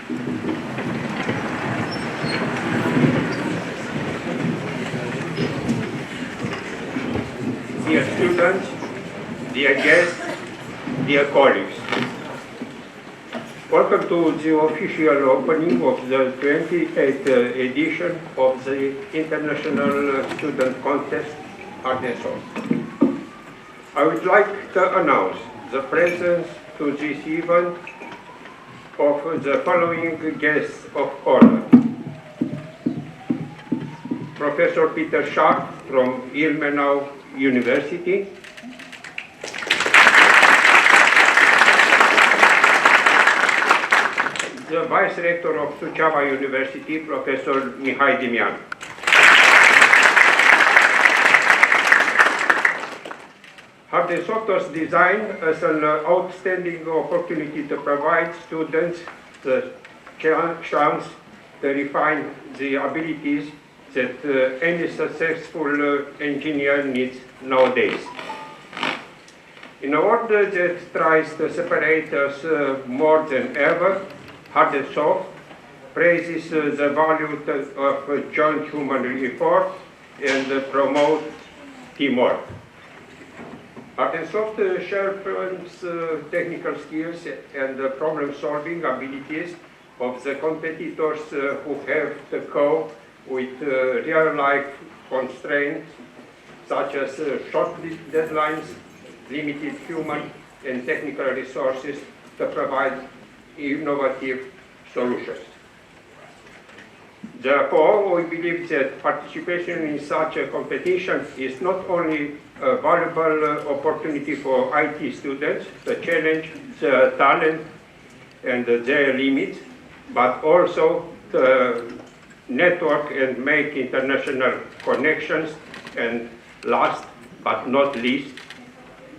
Dear students, dear guests, dear colleagues, welcome to the official opening of the 28th edition of the International Student Contest, Hard&Soft. I would like to announce the presence to this event of the following guests of honor. Professor Peter Sharp from Ilmenau University, the Vice Rector of Suceava University, Professor Mihai Dimian. Hard&Soft was designed as an outstanding opportunity to provide students the chance to refine the abilities that any successful engineer needs nowadays. In a world that tries to separate us more than ever, Hard&Soft praises the value of joint human effort and promotes teamwork. Hard&Soft sharpens technical skills and problem-solving abilities of the competitors who have to cope with real-life constraints such as short deadlines, limited human and technical resources to provide innovative solutions. Therefore, we believe that participation in such a competition is not only a valuable opportunity for IT students to challenge their talent and their limits, but also to network and make international connections, and last but not least,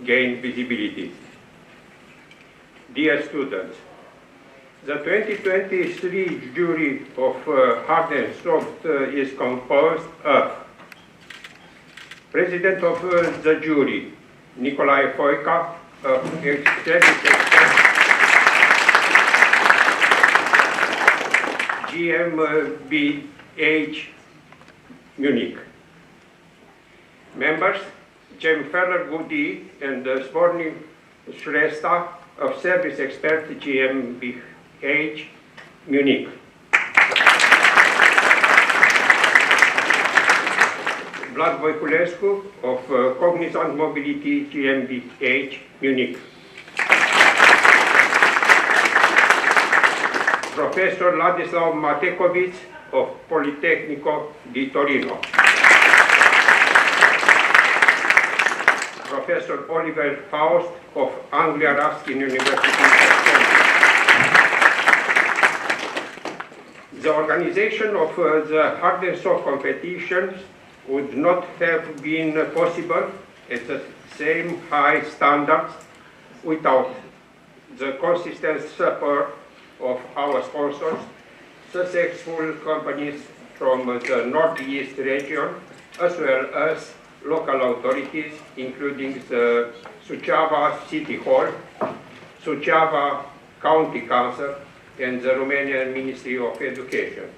gain visibility. Dear students, the 2023 jury of Hard&Soft is composed of President of the jury, Nicolae Foica, of GmbH Munich. Members, Jem Feller-Goody and Svorni Shrestha of Service Expert GmbH Munich. Vlad Voiculescu of Cognizant Mobility GmbH Munich. Professor Ladislav Matekovic of Politecnico di Torino. Professor Oliver Faust of Anglia Ruskin University. The organization of the Hard&Soft competitions would not have been possible at the same high standards without the consistent support of our sponsors, successful companies from the Northeast region, as well as local authorities, including the Suceava City Hall, Suceava County Council, and the Romanian Ministry of Education.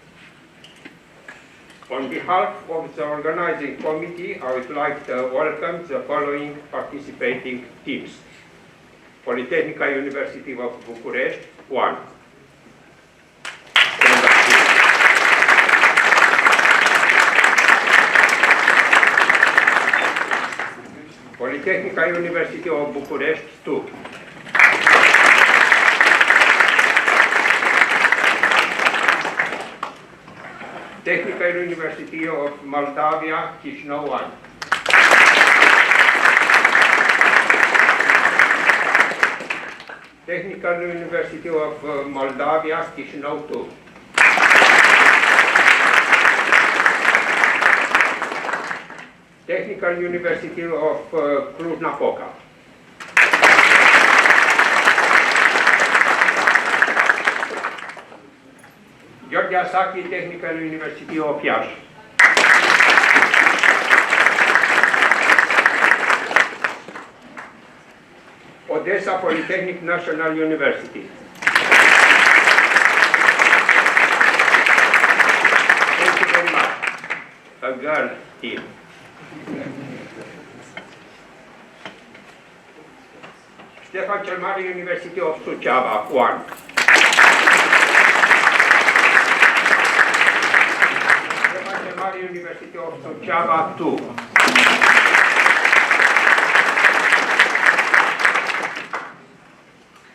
On behalf of the organizing committee, I would like to welcome the following participating teams. Polytechnica University of Bucharest, 1. Polytechnica University of Bucharest, 2. Technical University of Moldavia, Chișinău, 1. Technical University of Moldavia, Chișinău, 2. Technical University of Cluj-Napoca. George Asaki Technical University of Iași. Odessa Polytechnic National University. learn team. Stefan cel Mare, University of Suceava, 1. Stefan cel Mare, University of Suceava, 2.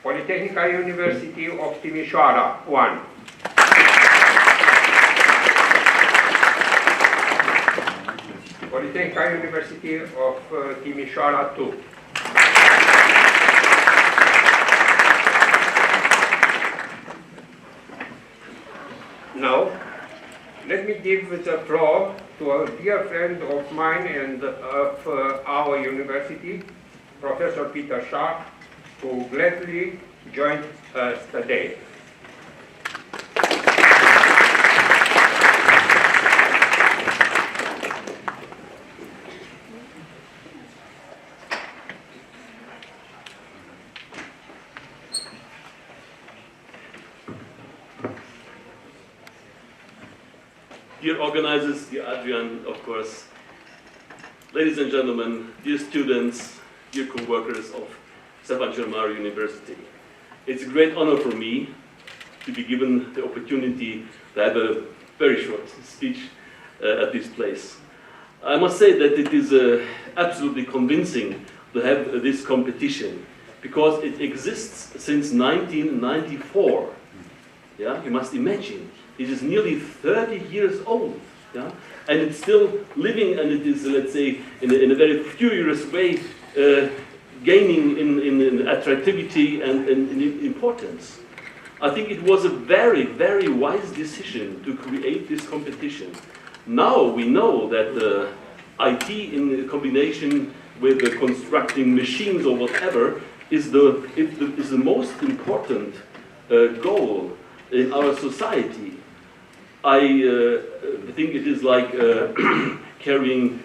Polytechnica University of Timișoara, 1. Polytechnica University of Timișoara, 2. Now, let me give the floor to a dear friend of mine and of our university, Professor Peter Sharp, who gladly joined us today. Dear organizers, dear Adrian, of course, ladies and gentlemen, dear students, dear co-workers of Stefan cel Mare University. It's a great honor for me to be given the opportunity to have a very short speech at this place. I must say that it is absolutely convincing to have this competition because it exists since 1994. Yeah, you must imagine. It is nearly 30 years old, yeah? And it's still living, and it is, let's say, in a very furious way, gaining in attractivity and in importance. I think it was a very, very wise decision to create this competition. Now we know that IT in combination with constructing machines or whatever is the most important goal in our society. I think it is like carrying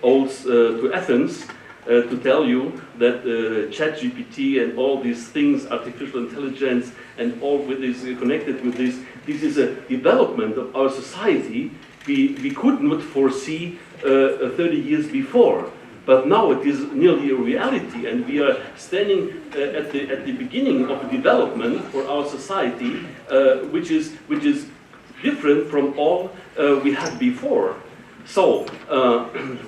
oats to Athens to tell you that ChatGPT and all these things, artificial intelligence, and all with this connected with this is a development of our society we could not foresee 30 years before. But now it is nearly a reality, and we are standing at the beginning of a development for our society, which is different from all we had before. So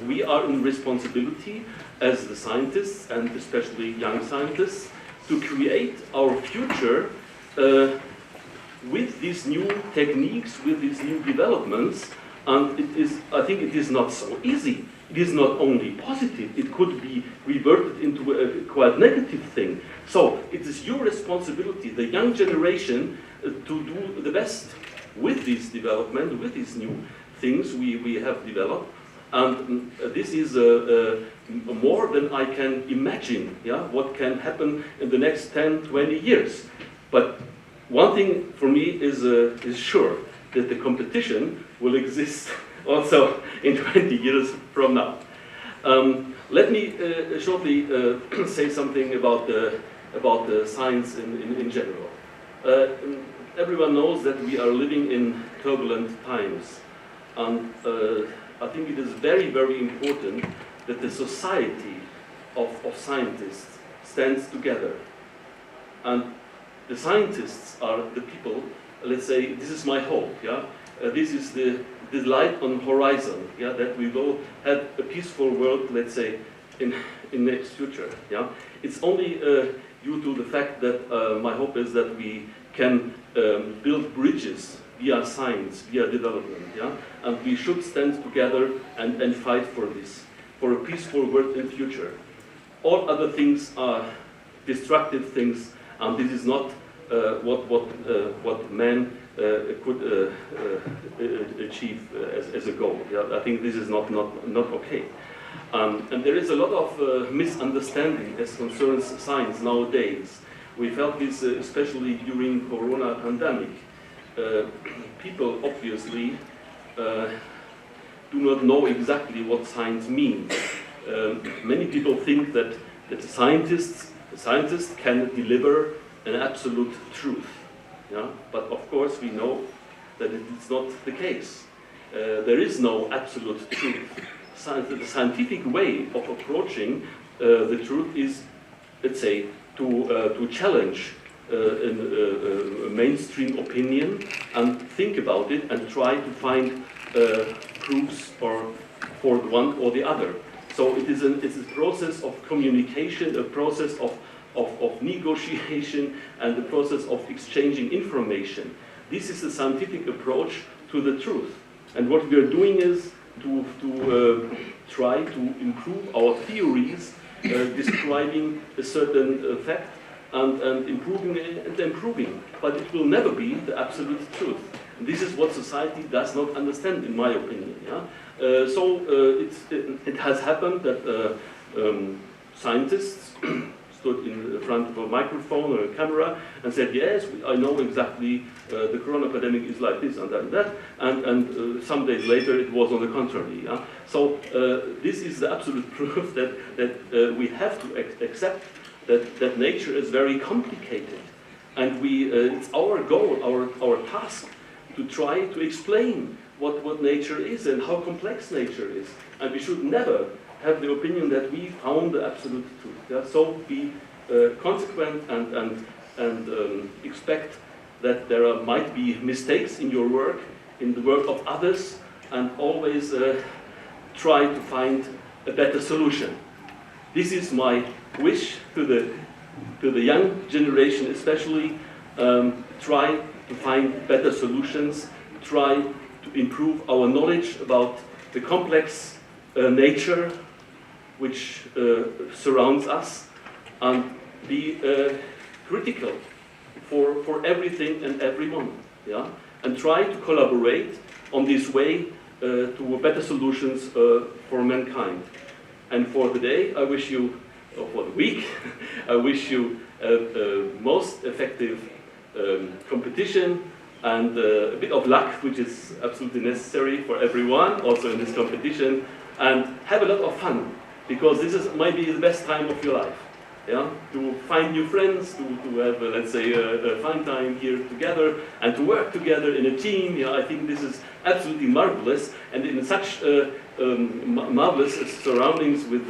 we are in responsibility as the scientists, and especially young scientists, to create our future with these new techniques, with these new developments. And I think it is not so easy. It is not only positive, it could be reverted into a quite negative thing. So it is your responsibility, the young generation, to do the best with this development, with these new things we have developed. And this is more than I can imagine, yeah, what can happen in the next 10, 20 years. But one thing for me is sure, that the competition will exist also in 20 years from now. Let me shortly say something about the science in general. Everyone knows that we are living in turbulent times, and I think it is very, very important that the society of scientists stands together. And the scientists are the people, let's say, this is my hope, yeah? This is the light on horizon, yeah, that we will have a peaceful world, let's say, in next future, yeah. It's only due to the fact that my hope is that we can build bridges via science, via development, yeah, and we should stand together and fight for this, for a peaceful world in future. All other things are destructive things, and this is not what man could achieve as a goal. Yeah? I think this is not okay. And there is a lot of misunderstanding as concerns science nowadays. We felt this especially during Corona pandemic. People obviously do not know exactly what science means. Many people think that the scientists can deliver an absolute truth. Yeah? But of course we know that it is not the case. There is no absolute truth. The scientific way of approaching the truth is, let's say, to challenge a mainstream opinion and think about it and try to find proofs for the one or the other. So it's a process of communication, a process of negotiation, and the process of exchanging information. This is the scientific approach to the truth. And what we are doing is to try to improve our theories describing a certain fact and improving. But it will never be the absolute truth. And this is what society does not understand, in my opinion. Yeah? It has happened that scientists stood in front of a microphone or a camera and said, yes, I know exactly the corona epidemic is like this and that and that, and some days later it was on the contrary. Yeah? So this is the absolute proof that we have to accept that nature is very complicated, and it's our goal, our task, to try to explain what nature is and how complex nature is. And we should never have the opinion that we found the absolute truth. Yeah? So be consequent and expect that there might be mistakes in your work, in the work of others, and always try to find a better solution. This is my wish to the young generation, especially. Try to find better solutions. Try to improve our knowledge about the complex nature which surrounds us, and be critical for everything and everyone. Yeah? And try to collaborate on this way to better solutions for mankind. And for the day, I wish you, or for the week, I wish you a most effective competition and a bit of luck, which is absolutely necessary for everyone, also in this competition, and have a lot of fun, because this might be the best time of your life. Yeah? To find new friends, to have, let's say, a fun time here together, and to work together in a team. Yeah? I think this is absolutely marvelous, and in such marvelous surroundings with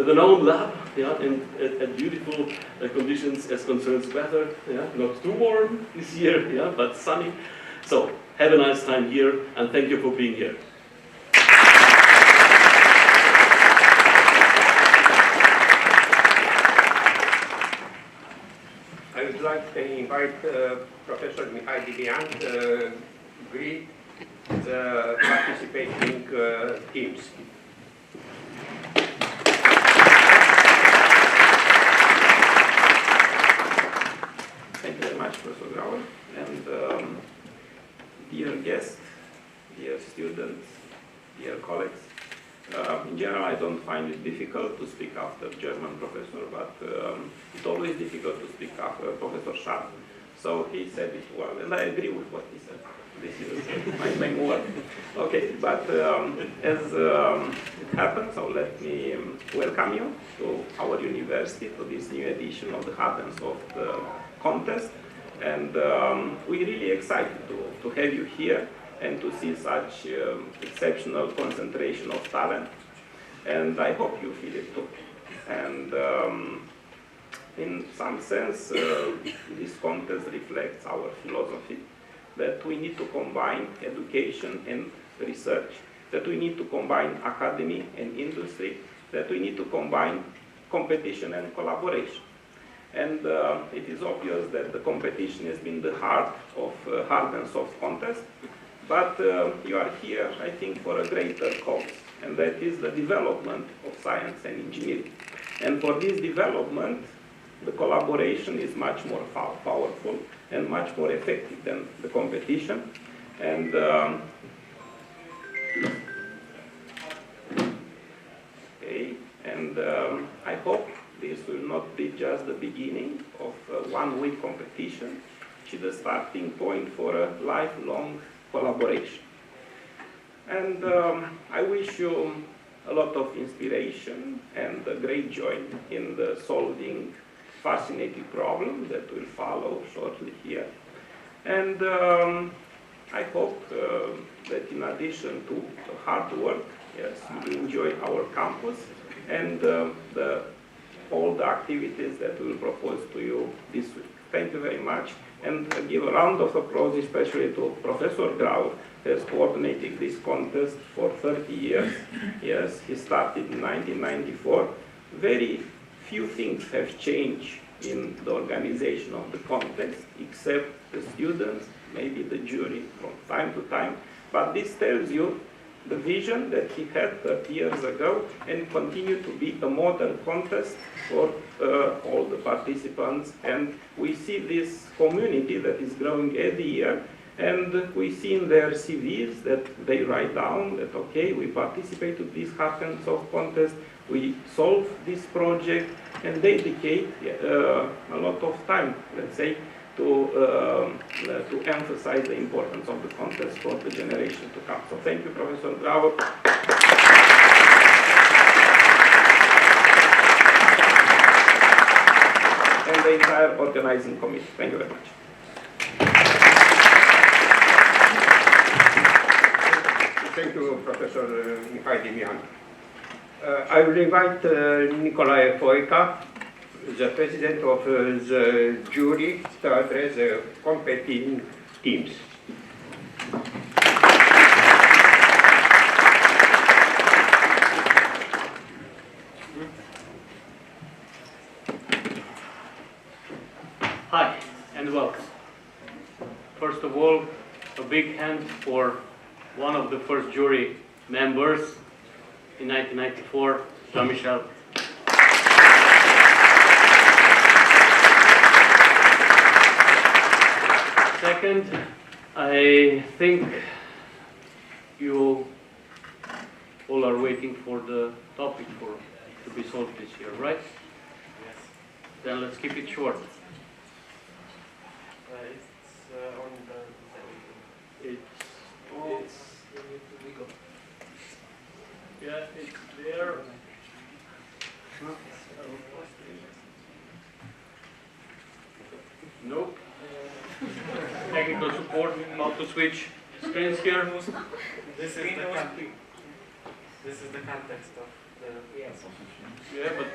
an own lab, yeah? And at beautiful conditions as concerns weather. Yeah? Not too warm this year, yeah? But sunny. So have a nice time here, and thank you for being here. I would like to invite Professor Mihai Dilian to greet the participating teams. Thank you very much, Professor Grauer, and dear guests, dear students, dear colleagues. In general, I don't find it difficult to speak after German professor, but it's always difficult to speak after Professor Sharp. So he said it well, and I agree with what he said. This is my main word. Okay, but as it happens, so let me welcome you to our university, to this new edition of the Hard&Soft contest. And we're really excited to have you here and to see such exceptional concentration of talent. And I hope you feel it too. And in some sense, this contest reflects our philosophy that we need to combine education and research, that we need to combine academy and industry, that we need to combine competition and collaboration. And it is obvious that the competition has been the heart of Hard&Soft contest. But you are here, I think, for a greater cause, and that is the development of science and engineering. And for this development, the collaboration is much more powerful and much more effective than the competition. And I hope this will not be just the beginning of a one-week competition, which is the starting point for a lifelong collaboration. And I wish you a lot of inspiration and a great joy in the solving fascinating problem that will follow shortly here. And I hope that in addition to hard work, yes, you enjoy our campus and all the activities that we will propose to you this week. Thank you very much, and give a round of applause especially to Professor Grau, who has coordinated this contest for 30 years. Yes, he started in 1994. Very few things have changed in the organization of the contest, except the students, maybe the jury from time to time, but this tells you the vision that he had 30 years ago and continue to be a modern contest for all the participants. And we see this community that is growing every year, and we see in their CVs that they write down that, okay, we participate in this Hard&Soft contest, we solve this project, and they dedicate a lot of time, let's say, to emphasize the importance of the contest for the generation to come. So thank you, Professor Grau. And the entire organizing committee. Thank you very much. Thank you, Professor Mihai Dimian. I will invite Nicolae Foica, the president of the jury, to address the competing teams. Hi, and welcome. First of all, a big hand for one of the first jury members in 1994, Jean-Michel. Second, I think you all are waiting for the topic to be solved this year, right? Yes. Then let's keep it short. It's on the It's yeah, it's there. Nope. Technical support, how to switch screens here. This is the context of the Yeah, but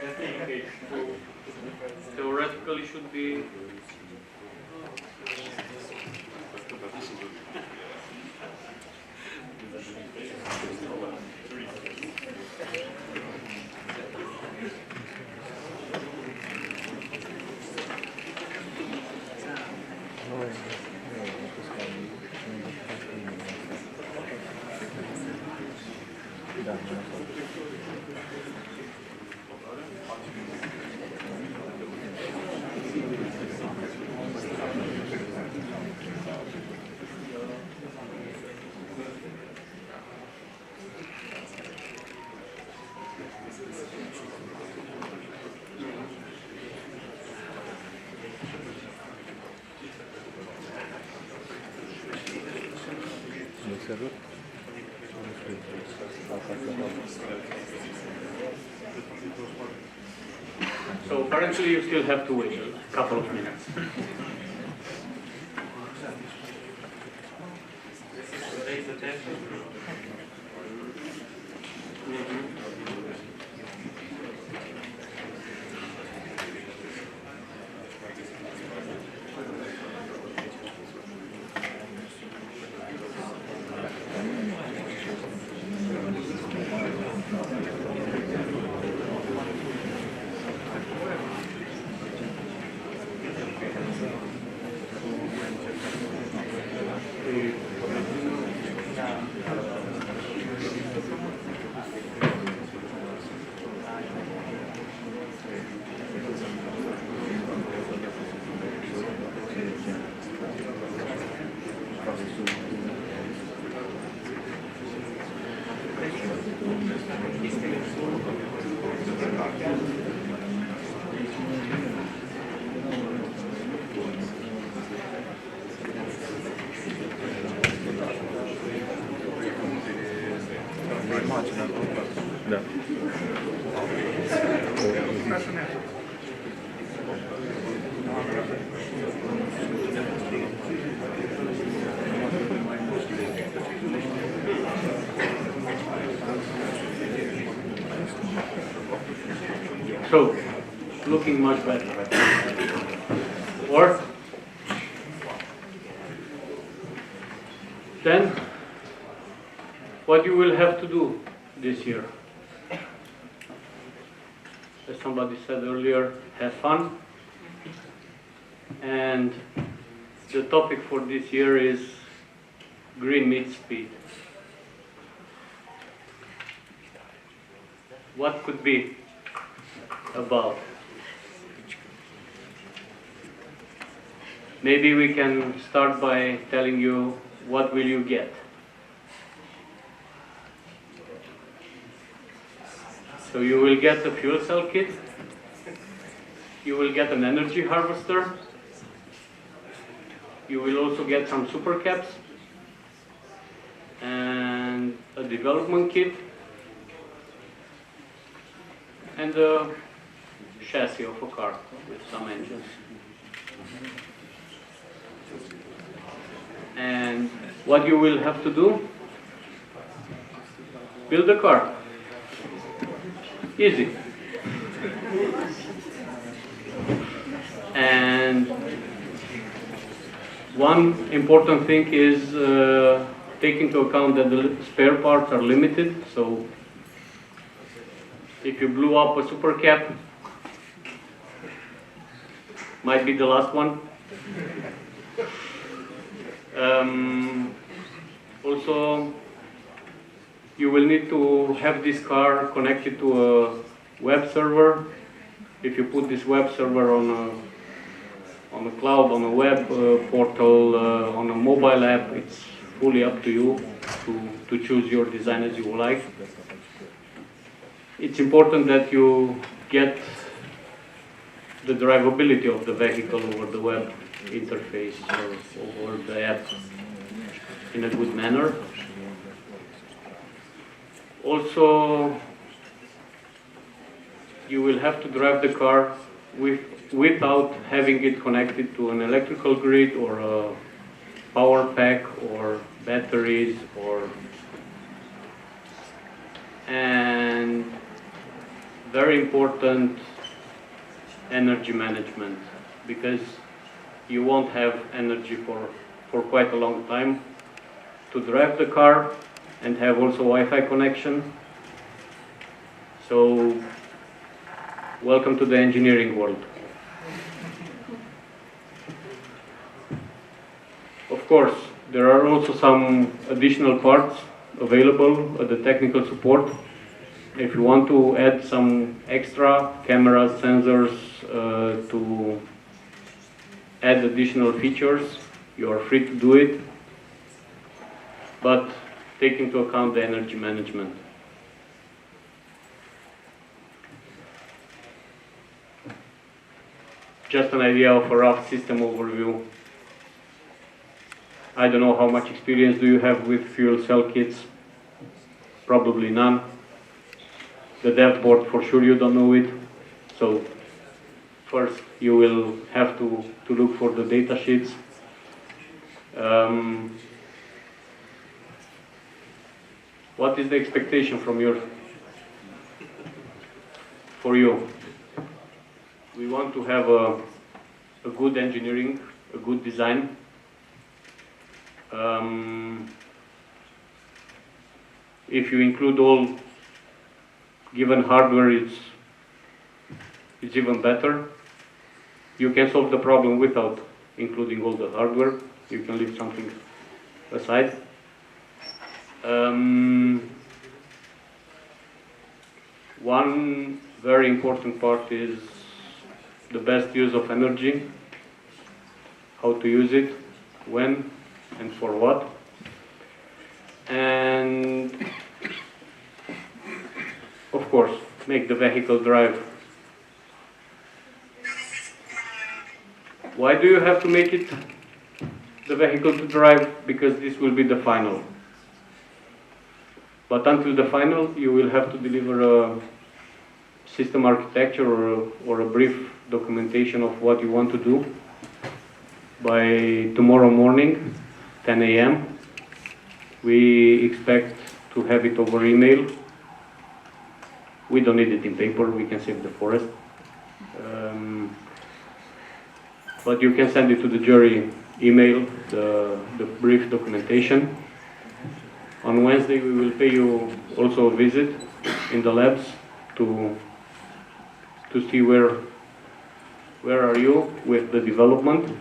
theoretically should be. So apparently you still have to wait a couple of minutes. raise attention. So, looking much better. Or then, what you will have to do this year? As somebody said earlier, have fun. And the topic for this year is green meets speed. What could be about? Maybe we can start by telling you what will you get. So you will get a fuel cell kit, you will get an energy harvester, you will also get some super caps and a development kit and a chassis of a car with some engines. And what you will have to do? Build a car. Easy. And one important thing is take into account that the spare parts are limited. So if you blew up a super cap, might be the last one. Also, you will need to have this car connected to a web server. If you put this web server on a cloud, on a web portal, on a mobile app, it's fully up to you to choose your design as you like. It's important that you get the drivability of the vehicle over the web interface or over the app in a good manner. Also, you will have to drive the car without having it connected to an electrical grid or a power pack or batteries and very important, energy management, because you won't have energy for quite a long time to drive the car and have also Wi-Fi connection. So, welcome to the engineering world. Of course, there are also some additional parts available at the technical support. If you want to add some extra cameras, sensors, to add additional features, you are free to do it, but take into account the energy management. Just an idea of a rough system overview. I don't know how much experience do you have with fuel cell kits? Probably none. The dev board, for sure you don't know it. So first you will have to look for the data sheets. What is the expectation for you? We want to have a good engineering, a good design. If you include all given hardware, it's even better. You can solve the problem without including all the hardware. You can leave something aside. One very important part is the best use of energy, how to use it, when and for what. And of course, make the vehicle drive. Why do you have to make it the vehicle to drive? Because this will be the final. But until the final, you will have to deliver a system architecture or a brief documentation of what you want to do by tomorrow morning, 10 a.m. We expect to have it over email. We don't need it in paper, we can save the forest. But you can send it to the jury email, the brief documentation. On Wednesday we will pay you also a visit in the labs to see where are you with the development.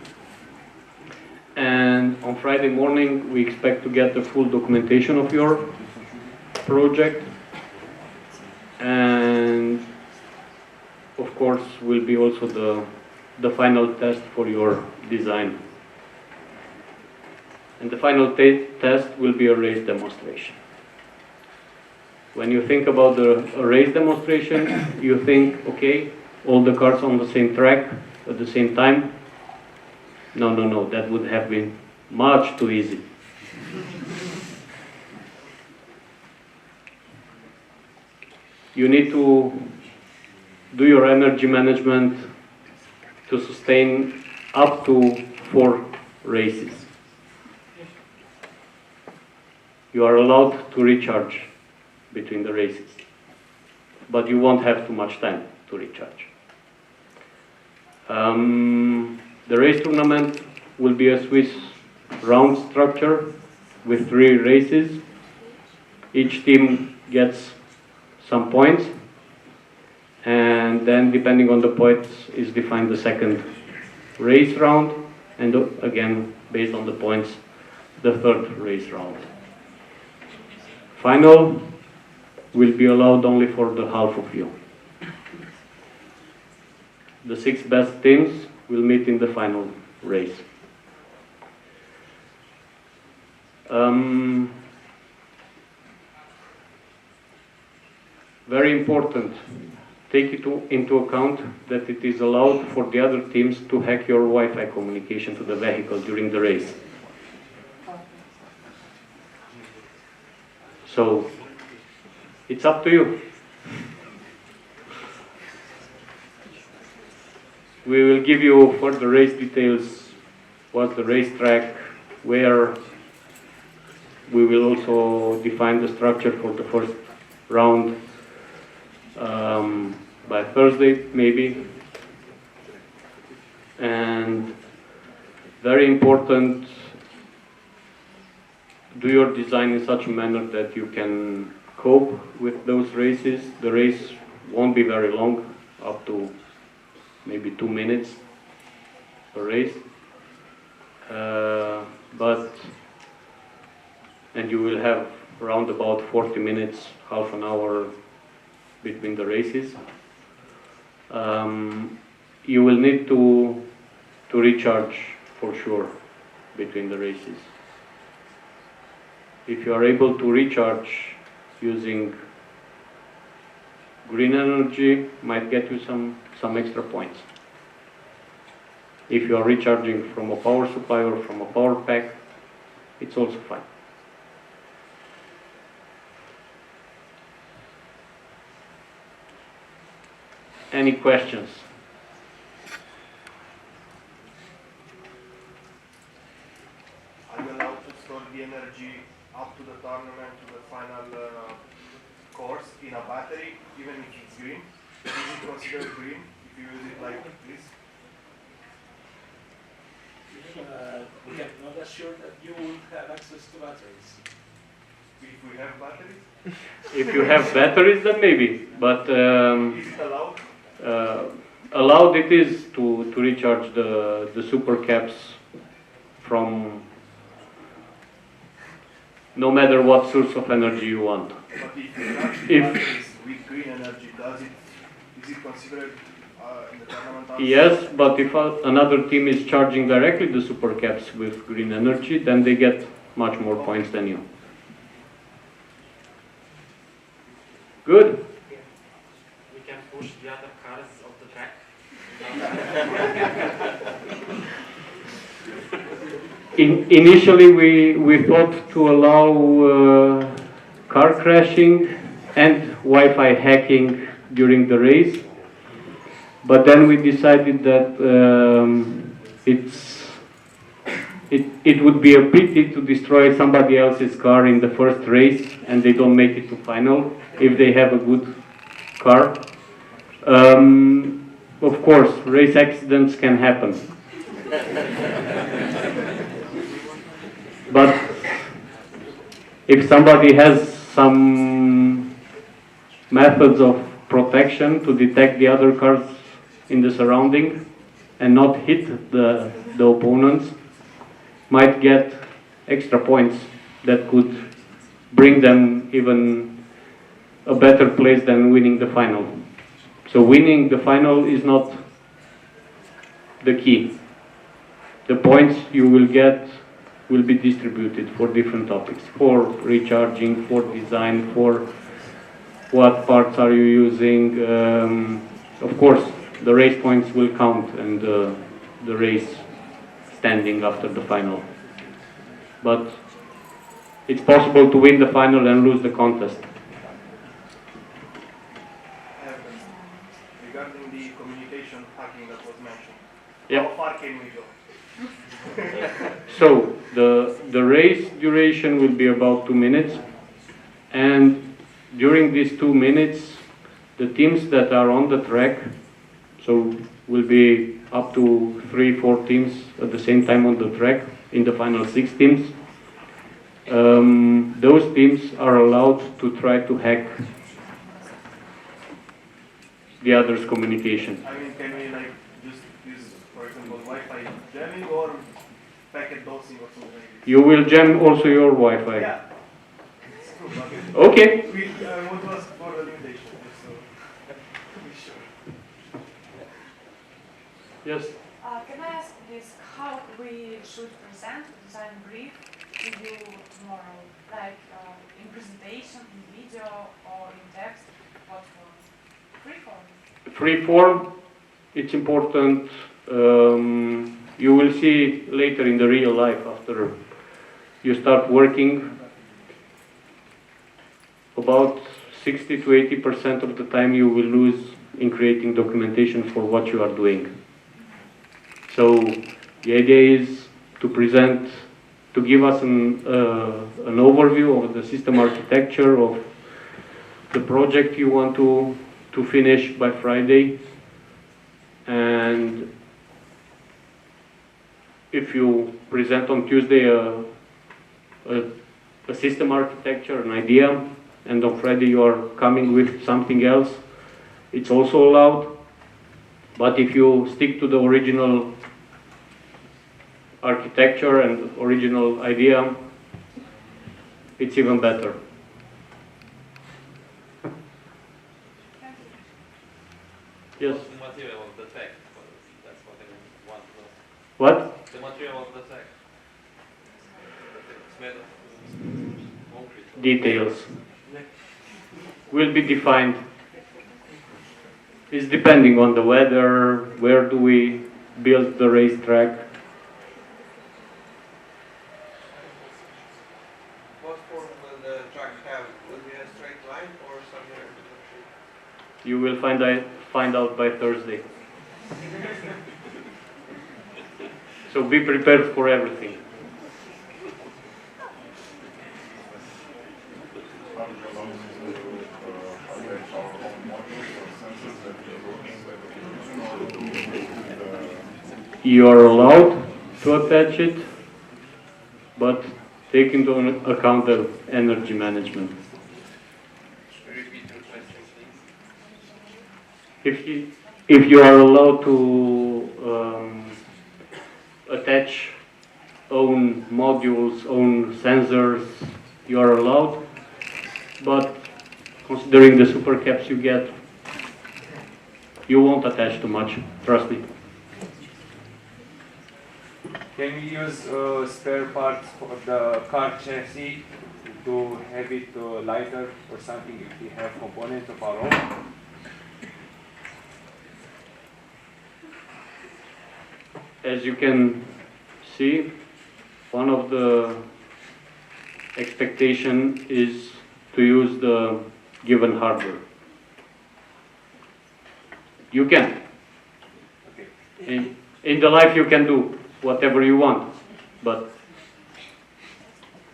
And on Friday morning we expect to get the full documentation of your project, and of course will be also the final test for your design. And the final test will be a race demonstration. When you think about a race demonstration, you think, okay, all the cars on the same track at the same time. No, that would have been much too easy. You need to do your energy management to sustain up to 4 races. You are allowed to recharge between the races, but you won't have too much time to recharge. The race tournament will be a Swiss round structure with 3 races. Each team gets some points, and then depending on the points is defined the second race round, and again based on the points the third race round. Final will be allowed only for the half of you. The 6 best teams will meet in the final race. Very important, take it into account that it is allowed for the other teams to hack your Wi-Fi communication to the vehicle during the race. So, it's up to you. We will give you further race details, what's the racetrack, where. We will also define the structure for the first round by Thursday, maybe. And very important, do your design in such a manner that you can cope with those races. The race won't be very long, up to maybe 2 minutes per race. And you will have around about 40 minutes, half an hour between the races. You will need to recharge for sure between the races. If you are able to recharge using green energy, might get you some extra points. If you are recharging from a power supply or from a power pack, it's also fine. Any questions? Are you allowed to store the energy up to the tournament, to the final course in a battery, even if it's green? Is it considered green if you use it like this? We are not assured that you will have access to batteries. If we have batteries? If you have batteries, then maybe. But Is it allowed? allowed it is to recharge the super caps from no matter what source of energy you want. But if you charge the batteries with green energy, is it considered in the tournament also? Yes, but if another team is charging directly the super caps with green energy, then they get much more points than you. Good. We can push the other cars off the track. Initially, we thought to allow car crashing and Wi-Fi hacking during the race, but then we decided that it would be a pity to destroy somebody else's car in the first race and they don't make it to final if they have a good car. Of course, race accidents can happen. But if somebody has some methods of protection to detect the other cars in the surrounding and not hit the opponents, might get extra points that could bring them even a better place than winning the final. So winning the final is not the key. The points you will get will be distributed for different topics, for recharging, for design, for what parts are you using. Of course, the race points will count and the race standing after the final. But it's possible to win the final and lose the contest. Regarding the communication hacking that was mentioned, Yeah. how far can we go? So the race duration will be about 2 minutes, and during these 2 minutes, the teams that are on the track, so will be up to 3-4 teams at the same time on the track in the final 6 teams. Those teams are allowed to try to hack the other's communication. I mean, can we like just use, for example, Wi-Fi jamming or packet dosing or something like this? You will jam also your Wi-Fi. Yeah. It's true, but Okay. I want to ask for a limitation, so to be sure. Yes. Can I ask this, how we should present the design brief to you tomorrow? Like in presentation, in video, or in text? What form? Free form? Free form, it's important. You will see later in the real life after you start working. About 60 to 80% of the time you will lose in creating documentation for what you are doing. So the idea is to present, to give us an overview of the system architecture of the project you want to finish by Friday. And if you present on Tuesday a system architecture, an idea, and on Friday you are coming with something else, it's also allowed. But if you stick to the original architecture and original idea, it's even better. Yes. What's the material of the text? That's what I want to know. What? The material of the text. It's made of concrete. Details will be defined. It's depending on the weather, where do we build the racetrack. What form will the track have? Will it be a straight line or somewhere in between? You will find out by Thursday. So be prepared for everything. You are allowed to attach it, but take into account the energy management. Repeat your question, please. If you are allowed to attach own modules, own sensors, you are allowed, but considering the super caps you get, you won't attach too much, trust me. Can we use spare parts for the car chassis to have it lighter or something if we have components of our own? As you can see, one of the expectation is to use the given hardware. You can. Okay. In the life you can do whatever you want, but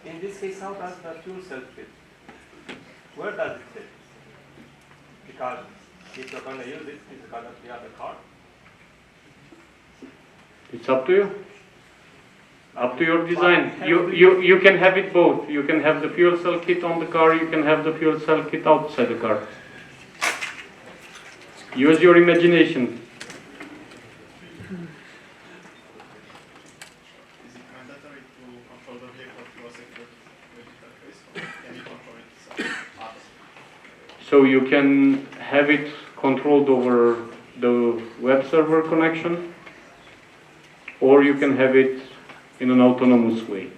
In this case, how does the fuel cell fit? Where does it fit? because if you're going to use it, it's going to be on the car. It's up to you. Up to your design. You can have it both. You can have the fuel cell kit on the car, you can have the fuel cell kit outside the car. Use your imagination. Is it mandatory to control the vehicle through a secure web interface, or can you control it apps? So you can have it controlled over the web server connection, or you can have it in an autonomous way.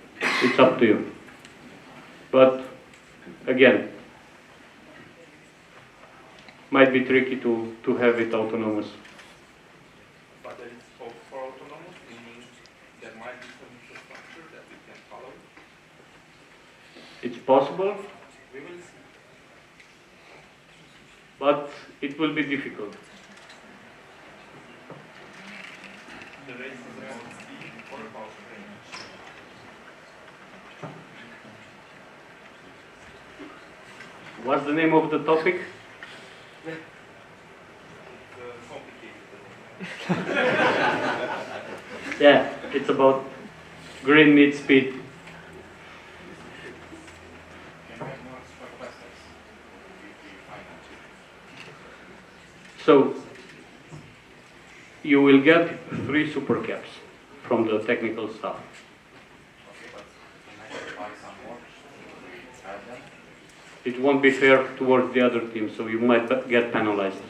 It's up to you. But again, might be tricky to have it autonomous. But there is scope for autonomous, meaning there might be some infrastructure that we can follow. It's possible, We will see. but it will be difficult. The race is about speed or about range. What's the name of the topic? Complicated. Yeah, it's about green meets speed. Can you have more extra questions? So you will get 3 super caps from the technical staff. Okay, but can I buy some more? Add them? It won't be fair towards the other team, so you might get penalized.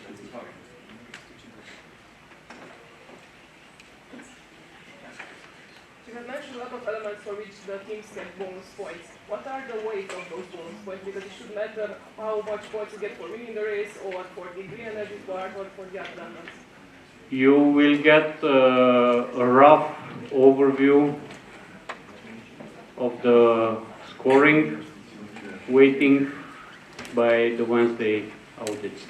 You have mentioned a lot of elements for which the teams get bonus points. What are the weight of those bonus points? Because it should matter how much points you get for winning the race, or for the green energy bar, or for the other elements. You will get a rough overview of the scoring weighting by the Wednesday audits.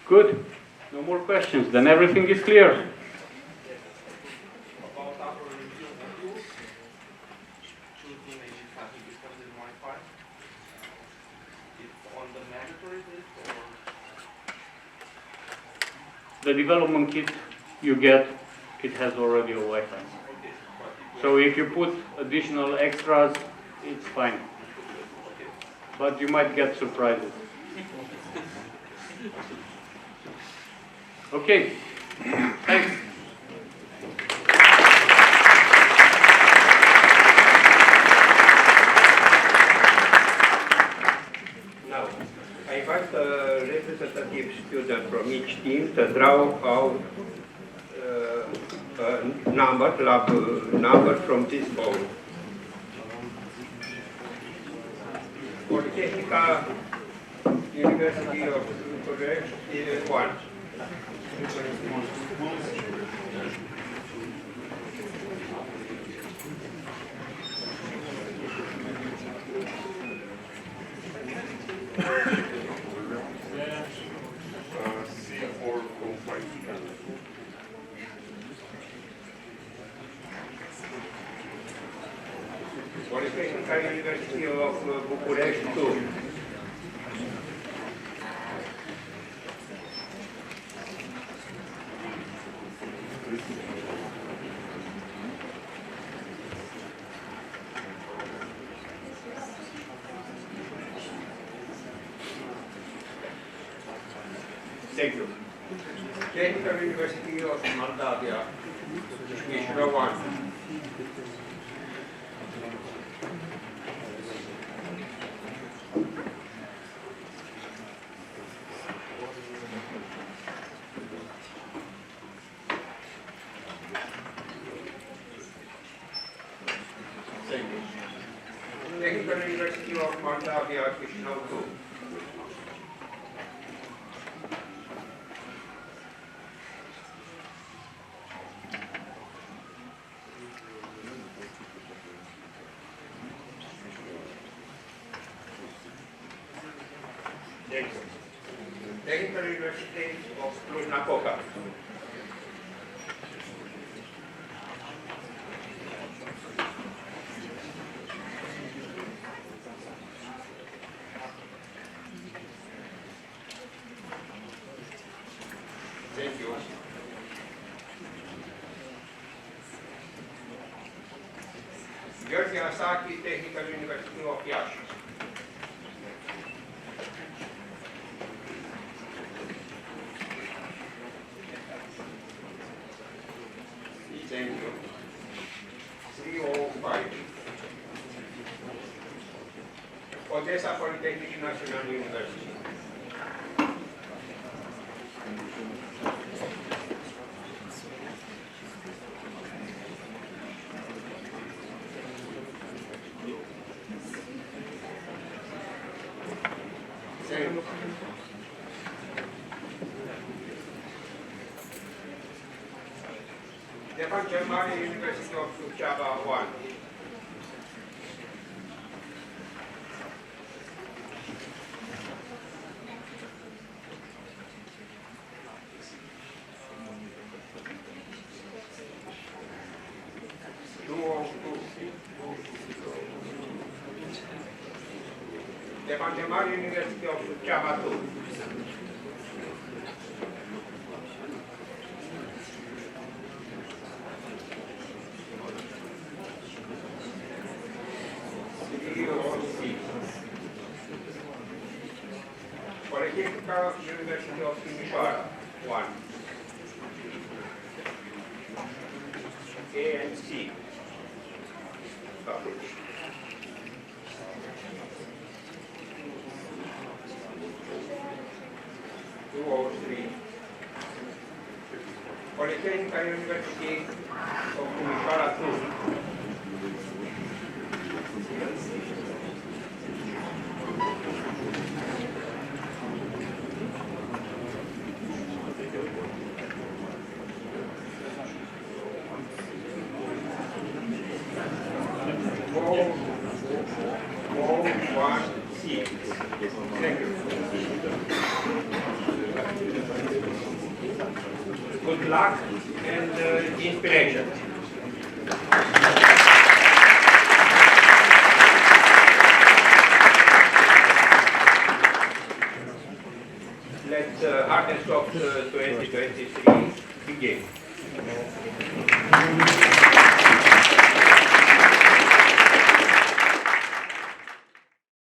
Good. No more questions. Then everything is clear. About our review modules, choose images, I think it comes in my file. It's on the mandatory list or? The development kit you get, it has already a Wi-Fi. Okay, but So if you put additional extras, it's fine. But you might get surprises. Okay, thanks. Now, I invite a representative student from each team to draw out a number from this board. Polytechnica University of Bucharest, 1. Polytechnica University of Bucharest, 2. Thank you. Technical University of Moldavia, Chișinău, 1. Thank you. Technical University of Moldavia, Chișinău, 2. Thank you. Technical University of Cluj-Napoca. George Asaki, Technical University of Iași. Thank you. 305. Odessa Polytechnic National University. Same. Stefan Germani, University of Suceava 1. Stefan Germani, University of Suceava 2. Polytechnical University of Timișoara 1. A and C. Published. Polytechnical University of Timișoara 2. Good luck and inspiration. Let's Hard&Soft 2023 begin.